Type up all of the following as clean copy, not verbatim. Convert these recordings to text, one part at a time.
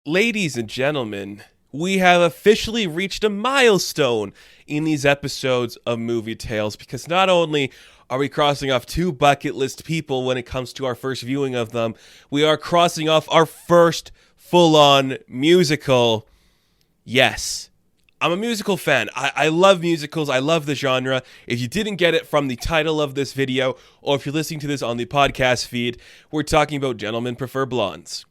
Ladies and gentlemen, we have officially reached a milestone in these episodes of Movie Tales because not only are we crossing off two bucket list people when it comes to our first viewing of them, we are crossing off our first full on musical. Yes. I'm a musical fan. I love musicals. I love the genre. If you didn't get it from the title of this video, or if you're listening to this on the podcast feed, we're talking about Gentlemen Prefer Blondes,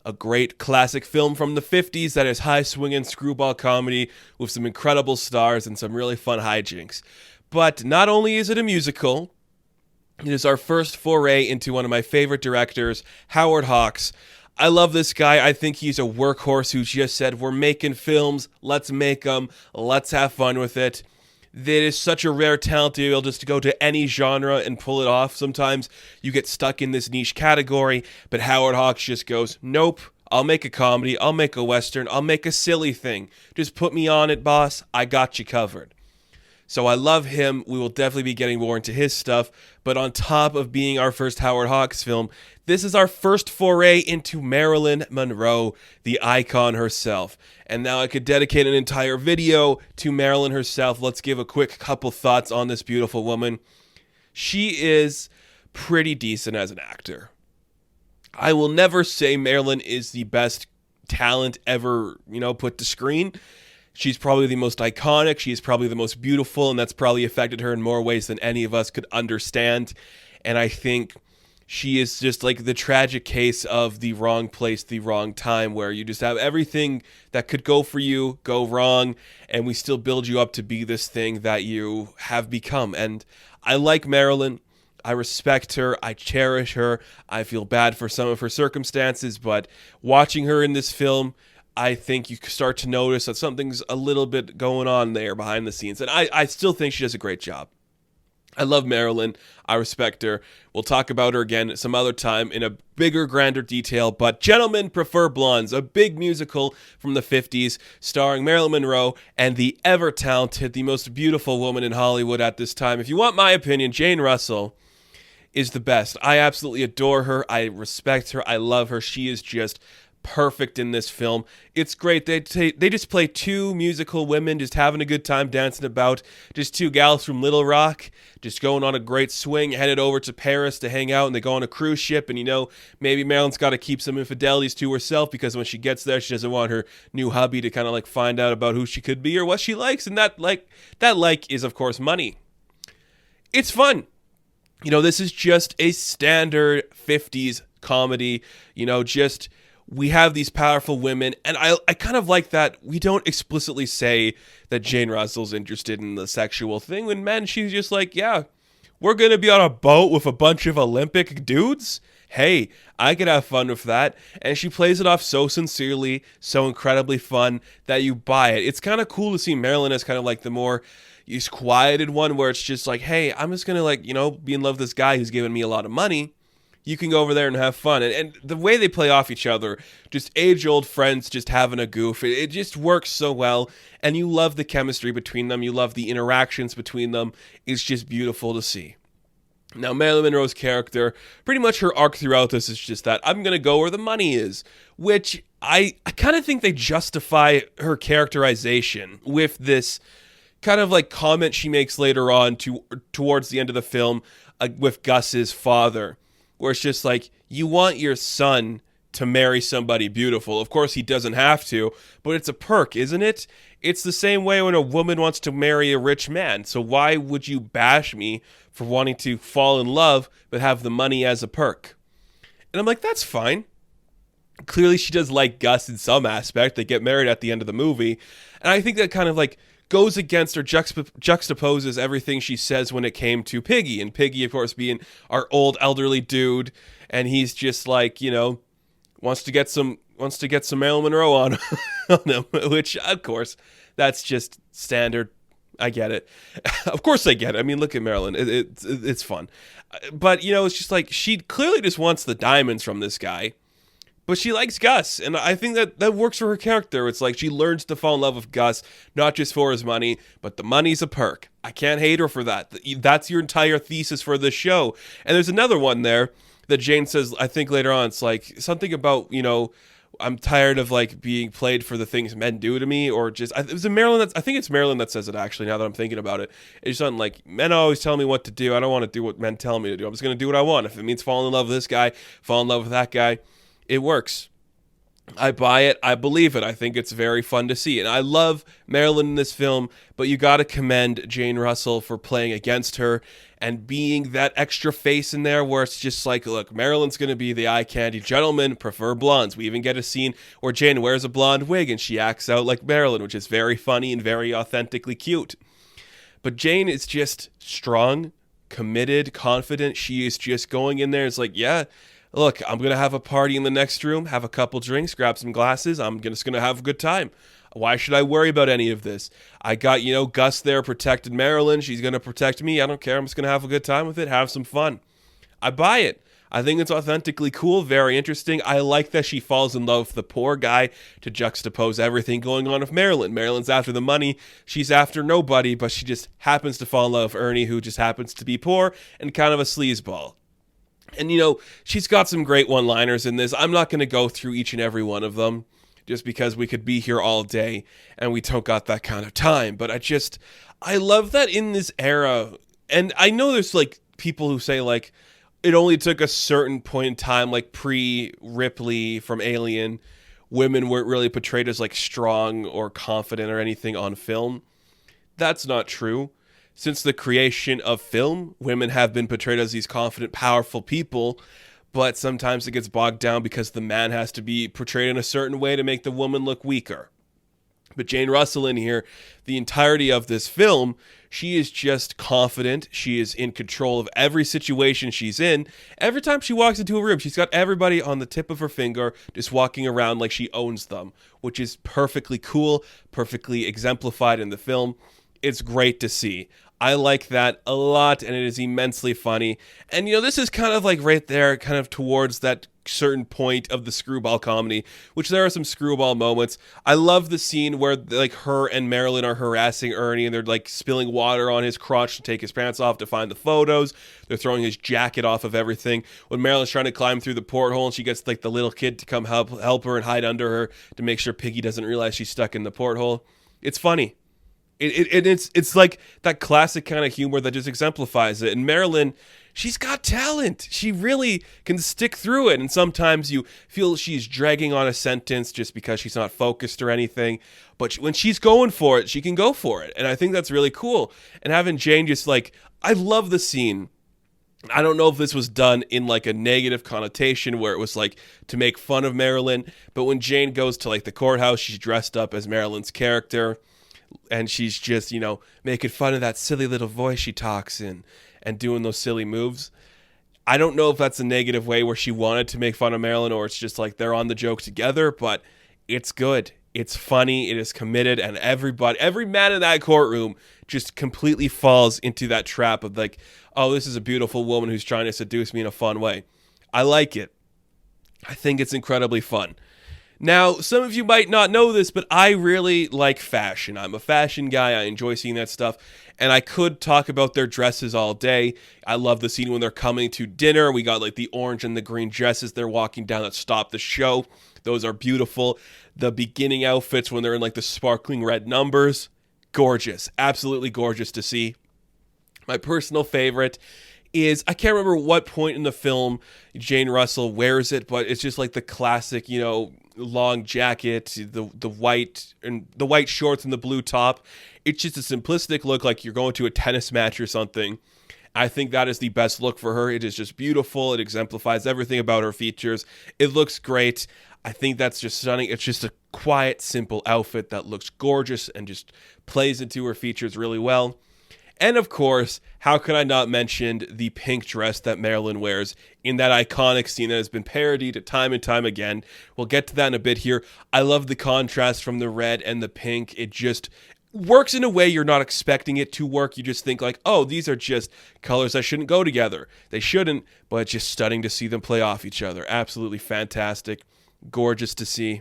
a great classic film from the 50s that is high-swinging screwball comedy with some incredible stars and some really fun hijinks. But not only is it a musical, it is our first foray into one of my favorite directors, Howard Hawks. I love this guy. I think he's a workhorse who just said, we're making films, let's make them, let's have fun with it. That is such a rare talent to be able just to go to any genre and pull it off. Sometimes you get stuck in this niche category, but Howard Hawks just goes, nope, I'll make a comedy, I'll make a western, I'll make a silly thing. Just put me on it, boss. I got you covered. So I love him. We will definitely be getting more into his stuff. But on top of being our first Howard Hawks film, this is our first foray into Marilyn Monroe, the icon herself. And now I could dedicate an entire video to Marilyn herself. Let's give a quick couple thoughts on this beautiful woman. She is pretty decent as an actor. I will never say Marilyn is the best talent ever, put to screen. She's probably the most iconic, she's probably the most beautiful, and that's probably affected her in more ways than any of us could understand. And I think she is just like the tragic case of the wrong place, the wrong time, where you just have everything that could go for you go wrong, and we still build you up to be this thing that you have become. And I like Marilyn. I respect her. I cherish her. I feel bad for some of her circumstances, but watching her in this film, I think you start to notice that something's a little bit going on there behind the scenes. And I still think she does a great job. I love Marilyn. I respect her. We'll talk about her again some other time in a bigger, grander detail. But Gentlemen Prefer Blondes, a big musical from the 50s starring Marilyn Monroe and the ever-talented, the most beautiful woman in Hollywood at this time. If you want my opinion, Jane Russell is the best. I absolutely adore her. I respect her. I love her. She is just perfect in this film. It's great. They just play two musical women just having a good time dancing about. Just two gals from Little Rock just going on a great swing, headed over to Paris to hang out, and they go on a cruise ship. And maybe Marilyn's got to keep some infidelities to herself because when she gets there, she doesn't want her new hubby to kind of like find out about who she could be or what she likes. And that is of course money. It's fun. This is just a standard 50s comedy. We have these powerful women, and I kind of like that we don't explicitly say that Jane Russell's interested in the sexual thing. When men, she's just like, yeah, we're going to be on a boat with a bunch of Olympic dudes. Hey, I could have fun with that. And she plays it off so sincerely, so incredibly fun that you buy it. It's kind of cool to see Marilyn as kind of like the more quieted one, where it's just like, hey, I'm just going to be in love with this guy who's giving me a lot of money. You can go over there and have fun. And the way they play off each other, just age-old friends just having a goof, it just works so well. And you love the chemistry between them. You love the interactions between them. It's just beautiful to see. Now, Marilyn Monroe's character, pretty much her arc throughout this is just that I'm going to go where the money is, which I kind of think they justify her characterization with this kind of like comment she makes later on towards the end of the film with Gus's father, where it's just like, you want your son to marry somebody beautiful. Of course, he doesn't have to, but it's a perk, isn't it? It's the same way when a woman wants to marry a rich man. So why would you bash me for wanting to fall in love but have the money as a perk? And I'm like, that's fine. Clearly, she does like Gus in some aspect. They get married at the end of the movie. And I think that kind of like goes against or juxtaposes everything she says when it came to Piggy. And Piggy, of course, being our old elderly dude, and he's just like, wants to get some Marilyn Monroe on him, which of course that's just standard. I get it. Of course I get it. I mean, look at Marilyn. It's fun. But it's just like she clearly just wants the diamonds from this guy. But she likes Gus, and I think that works for her character. It's like she learns to fall in love with Gus, not just for his money, but the money's a perk. I can't hate her for that. That's your entire thesis for this show. And there's another one there that Jane says, I think later on, it's like something about, I'm tired of like being played for the things men do to me, or just it was Marilyn. I think it's Marilyn that says it actually. Now that I'm thinking about it, it's something like men always tell me what to do. I don't want to do what men tell me to do. I'm just gonna do what I want. If it means falling in love with this guy, fall in love with that guy, it works. I buy it. I believe it. I think it's very fun to see. And I love Marilyn in this film, but you got to commend Jane Russell for playing against her and being that extra face in there where it's just like, look, Marilyn's going to be the eye candy. Gentlemen prefer blondes. We even get a scene where Jane wears a blonde wig and she acts out like Marilyn, which is very funny and very authentically cute. But Jane is just strong, committed, confident. She is just going in there. It's like, yeah, look, I'm going to have a party in the next room, have a couple drinks, grab some glasses. I'm just going to have a good time. Why should I worry about any of this? I got, Gus there protected Marilyn. She's going to protect me. I don't care. I'm just going to have a good time with it, have some fun. I buy it. I think it's authentically cool, very interesting. I like that she falls in love with the poor guy to juxtapose everything going on with Marilyn. Marilyn's after the money. She's after nobody, but she just happens to fall in love with Ernie, who just happens to be poor and kind of a sleazeball. And, she's got some great one-liners in this. I'm not going to go through each and every one of them just because we could be here all day and we don't got that kind of time. But I love that in this era. And I know there's, people who say, it only took a certain point in time, pre-Ripley from Alien, women weren't really portrayed as, strong or confident or anything on film. That's not true. Since the creation of film, women have been portrayed as these confident, powerful people, but sometimes it gets bogged down because the man has to be portrayed in a certain way to make the woman look weaker. But Jane Russell in here, the entirety of this film, she is just confident. She is in control of every situation she's in. Every time she walks into a room, she's got everybody on the tip of her finger, just walking around like she owns them, which is perfectly cool, perfectly exemplified in the film. It's great to see. I like that a lot, and it is immensely funny. And, this is kind of right there, kind of towards that certain point of the screwball comedy, which there are some screwball moments. I love the scene where, her and Marilyn are harassing Ernie, and they're, spilling water on his crotch to take his pants off to find the photos. They're throwing his jacket off of everything. When Marilyn's trying to climb through the porthole, and she gets, the little kid to come help her and hide under her to make sure Piggy doesn't realize she's stuck in the porthole. It's funny. It's like that classic kind of humor that just exemplifies it. And Marilyn, she's got talent. She really can stick through it. And sometimes you feel she's dragging on a sentence just because she's not focused or anything. But when she's going for it, she can go for it. And I think that's really cool. And having Jane just I love the scene. I don't know if this was done in a negative connotation where it was to make fun of Marilyn. But when Jane goes to the courthouse, she's dressed up as Marilyn's character. And she's just, making fun of that silly little voice she talks in and doing those silly moves. I don't know if that's a negative way where she wanted to make fun of Marilyn or it's just they're on the joke together, but it's good. It's funny. It is committed. And every man in that courtroom just completely falls into that trap of oh, this is a beautiful woman who's trying to seduce me in a fun way. I like it. I think it's incredibly fun. Now, some of you might not know this, but I really like fashion. I'm a fashion guy. I enjoy seeing that stuff. And I could talk about their dresses all day. I love the scene when they're coming to dinner. We got the orange and the green dresses they're walking down that stop the show. Those are beautiful. The beginning outfits when they're in the sparkling red numbers. Gorgeous. Absolutely gorgeous to see. My personal favorite is, I can't remember what point in the film Jane Russell wears it, but it's just the classic, long jacket, the white shorts and the blue top. It's just a simplistic look, like you're going to a tennis match or something. I think that is the best look for her. It is just beautiful. It exemplifies everything about her features. It looks great. I think that's just stunning. It's just a quiet, simple outfit that looks gorgeous and just plays into her features really well. And of course, how could I not mention the pink dress that Marilyn wears in that iconic scene that has been parodied time and time again. We'll get to that in a bit here. I love the contrast from the red and the pink. It just works in a way you're not expecting it to work. You just think oh, these are just colors that shouldn't go together. They shouldn't, but it's just stunning to see them play off each other. Absolutely fantastic. Gorgeous to see.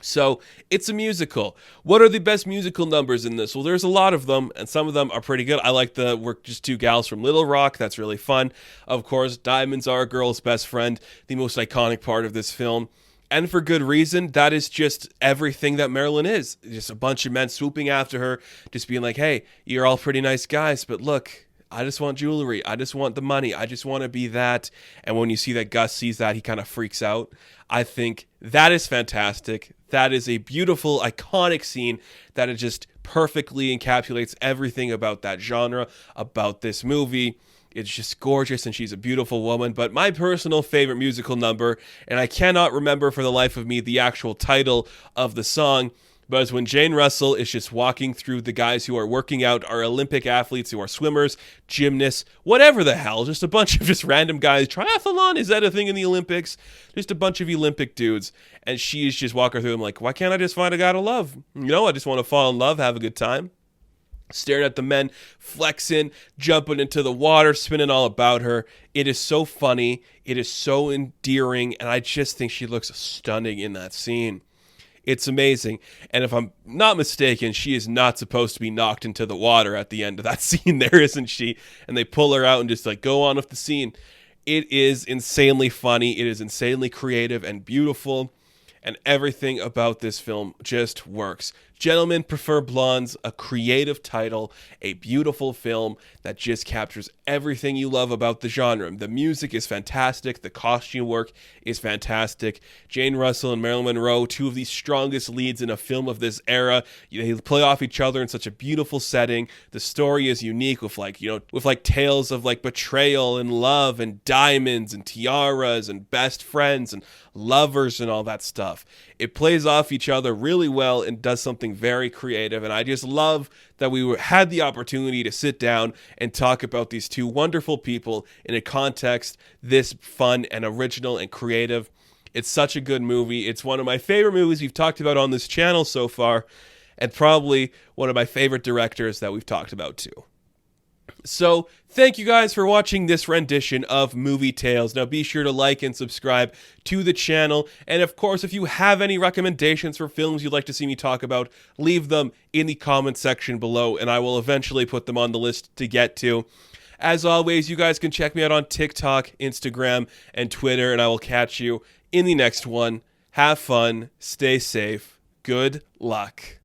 So, it's a musical. What are the best musical numbers in this? Well, there's a lot of them, and some of them are pretty good. I like We're Just Two Gals from Little Rock. That's really fun. Of course, Diamonds Are a Girl's Best Friend, the most iconic part of this film. And for good reason. That is just everything that Marilyn is. Just a bunch of men swooping after her, just being like, hey, you're all pretty nice guys, but look, I just want jewelry. I just want the money. I just want to be that. And when you see that Gus sees that, he kind of freaks out. I think that is fantastic. That is a beautiful, iconic scene that it just perfectly encapsulates everything about that genre, about this movie. It's just gorgeous, and she's a beautiful woman. But my personal favorite musical number, and I cannot remember for the life of me the actual title of the song, but it's when Jane Russell is just walking through the guys who are working out, are Olympic athletes, who are swimmers, gymnasts, whatever the hell, just a bunch of just random guys. Triathlon, is that a thing in the Olympics? Just a bunch of Olympic dudes. And she's just walking through them like, why can't I just find a guy to love? I just want to fall in love, have a good time. Staring at the men, flexing, jumping into the water, spinning all about her. It is so funny. It is so endearing. And I just think she looks stunning in that scene. It's amazing. And if I'm not mistaken, she is not supposed to be knocked into the water at the end of that scene there, isn't she? And they pull her out and just go on with the scene. It is insanely funny. It is insanely creative and beautiful. And everything about this film just works. Gentlemen Prefer Blondes, a creative title, a beautiful film that just captures everything you love about the genre. The music is fantastic. The costume work is fantastic. Jane Russell and Marilyn Monroe, two of the strongest leads in a film of this era. They play off each other in such a beautiful setting. The story is unique with tales of betrayal and love and diamonds and tiaras and best friends and lovers and all that stuff. It plays off each other really well and does something very creative, and I just love that we had the opportunity to sit down and talk about these two wonderful people in a context this fun and original and creative. It's such a good movie. It's one of my favorite movies we've talked about on this channel so far, and probably one of my favorite directors that we've talked about too. So, thank you guys for watching this rendition of Movie Tales. Now, be sure to like and subscribe to the channel. And, of course, if you have any recommendations for films you'd like to see me talk about, leave them in the comment section below, and I will eventually put them on the list to get to. As always, you guys can check me out on TikTok, Instagram, and Twitter, and I will catch you in the next one. Have fun, stay safe, good luck.